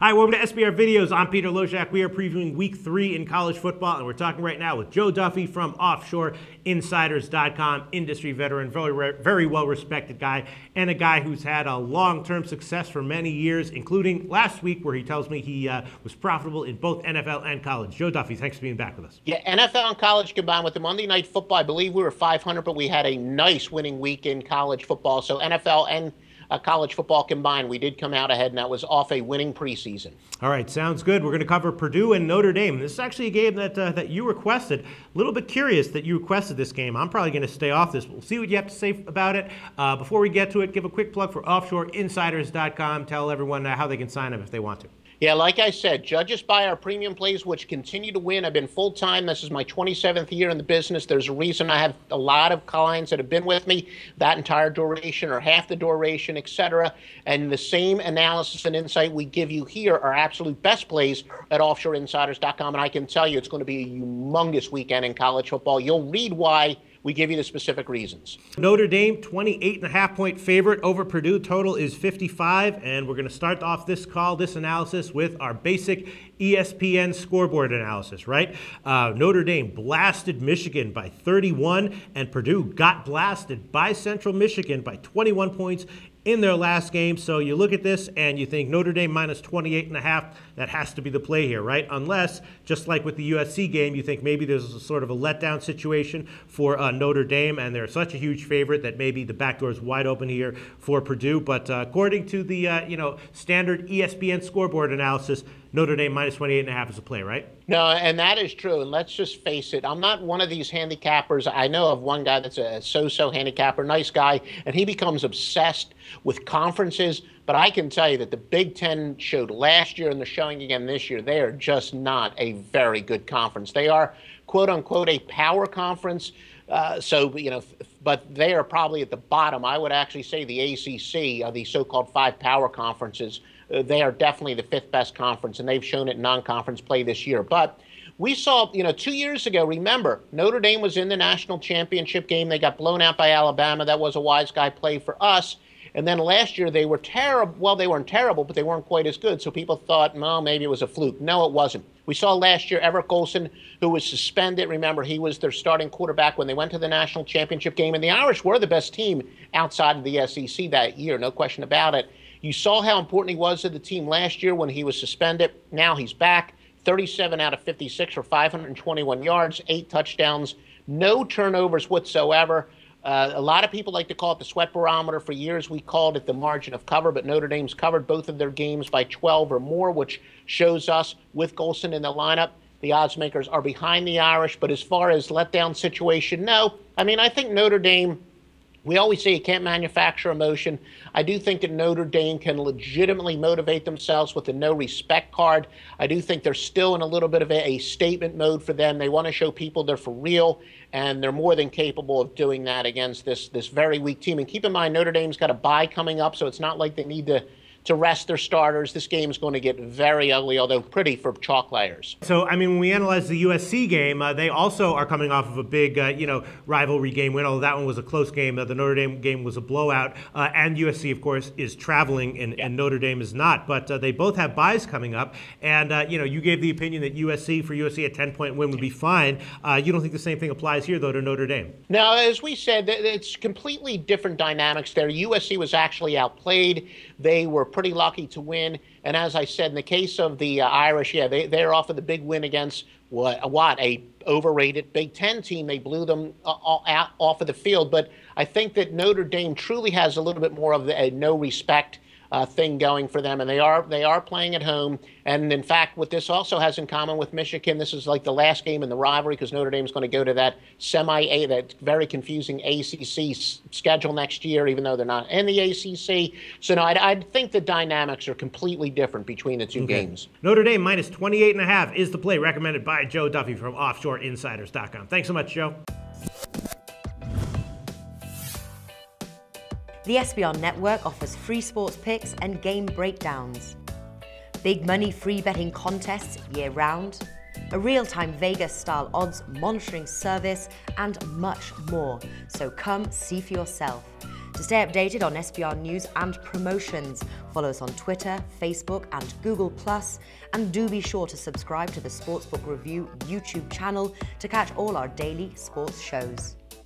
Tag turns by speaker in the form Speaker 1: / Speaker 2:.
Speaker 1: Hi, welcome to SBR Videos. I'm Peter Loshak. We are previewing Week 3 in college football, and we're talking right now with Joe Duffy from OffshoreInsiders.com, industry veteran, very well-respected guy, and a guy who's had a long-term success for many years, including last week where he tells me he was profitable in both NFL and college. Joe Duffy, thanks for being back with us.
Speaker 2: Yeah, NFL and college combined with the Monday Night Football. I believe we were 500, but we had a nice winning week in college football. So NFL and college football combined, we did come out ahead, and that was off a winning preseason.
Speaker 1: All right, sounds good. We're going to cover Purdue and Notre Dame. This is actually a game that you requested. A little bit curious that you requested this game. I'm probably going to stay off this. We'll see what you have to say about it. Before we get to it, give a quick plug for OffshoreInsiders.com. Tell everyone how they can sign up if they want to.
Speaker 2: Yeah, like I said, judge us by our premium plays, which continue to win. I've been full-time. This is my 27th year in the business. There's a reason I have a lot of clients that have been with me that entire duration or half the duration, etc. And the same analysis and insight we give you here are absolute best plays at OffshoreInsiders.com. And I can tell you it's going to be a humongous weekend in college football. You'll read why. We give you the specific reasons.
Speaker 1: Notre Dame, 28.5-point favorite over Purdue. Total is 55, and we're going to start off this analysis with our basic ESPN scoreboard analysis, right? Notre Dame blasted Michigan by 31, and Purdue got blasted by Central Michigan by 21 points in their last game. So you look at this and you think Notre Dame minus 28.5, that has to be the play here, right? Unless, just like with the USC game, you think maybe there's a sort of a letdown situation for Notre Dame, and they're such a huge favorite that maybe the back door is wide open here for Purdue. But according to the standard ESPN scoreboard analysis, Notre Dame minus 28.5 is a play, right?
Speaker 2: No, and that is true. And let's just face it, I'm not one of these handicappers. I know of one guy that's a so-so handicapper, nice guy, and he becomes obsessed with conferences. But I can tell you that the Big Ten showed last year and they're showing again this year, they are just not a very good conference. They are, quote unquote, a power conference. But they are probably at the bottom. I would actually say the ACC, the so-called 5 power conferences, they are definitely the 5th best conference, and they've shown it in non-conference play this year. But we saw, 2 years ago, remember, Notre Dame was in the national championship game. They got blown out by Alabama. That was a wise guy play for us. And then last year they were terrible. Well, they weren't terrible, but they weren't quite as good. So people thought, well, maybe it was a fluke. No, it wasn't. We saw last year Everett Golson, who was suspended. Remember, he was their starting quarterback when they went to the national championship game. And the Irish were the best team outside of the SEC that year, no question about it. You saw how important he was to the team last year when he was suspended. Now he's back. 37 out of 56 for 521 yards, 8 touchdowns, no turnovers whatsoever. A lot of people like to call it the sweat barometer. For years, we called it the margin of cover, but Notre Dame's covered both of their games by 12 or more, which shows us with Golson in the lineup, the odds makers are behind the Irish. But as far as letdown situation, no. I mean, I think Notre Dame, we always say you can't manufacture emotion. I do think that Notre Dame can legitimately motivate themselves with a no respect card. I do think they're still in a little bit of a statement mode for them. They want to show people they're for real, and they're more than capable of doing that against this very weak team. And keep in mind, Notre Dame's got a bye coming up, so it's not like they need to rest their starters. This game is going to get very ugly, although pretty for chalk layers.
Speaker 1: So, I mean, when we analyze the USC game, they also are coming off of a big, rivalry game win, although that one was a close game. The Notre Dame game was a blowout. And USC, of course, is traveling, and Notre Dame is not. But they both have byes coming up. And, you gave the opinion that for USC, a 10-point win would be fine. You don't think the same thing applies here, though, to Notre Dame?
Speaker 2: No, as we said, it's completely different dynamics there. USC was actually outplayed. They were pretty lucky to win. And as I said, in the case of the Irish, yeah, they're off of the big win against a overrated Big Ten team. They blew them out off of the field. But I think that Notre Dame truly has a little bit more of a no respect thing going for them, and they are playing at home. And in fact, what this also has in common with Michigan, this is like the last game in the rivalry because Notre Dame's going to go to that that very confusing ACC schedule next year, even though they're not in the ACC. So no, I think the dynamics are completely different between the two games.
Speaker 1: Notre Dame minus 28.5 is the play recommended by Joe Duffy from OffshoreInsiders.com. Thanks so much, Joe.
Speaker 3: The SBR Network offers free sports picks and game breakdowns, big money free betting contests year-round, a real-time Vegas-style odds monitoring service, and much more. So come see for yourself. To To stay updated on SBR news and promotions, follow us on Twitter, Facebook and Google+, and do be sure to subscribe to the Sportsbook Review YouTube channel to catch all our daily sports shows.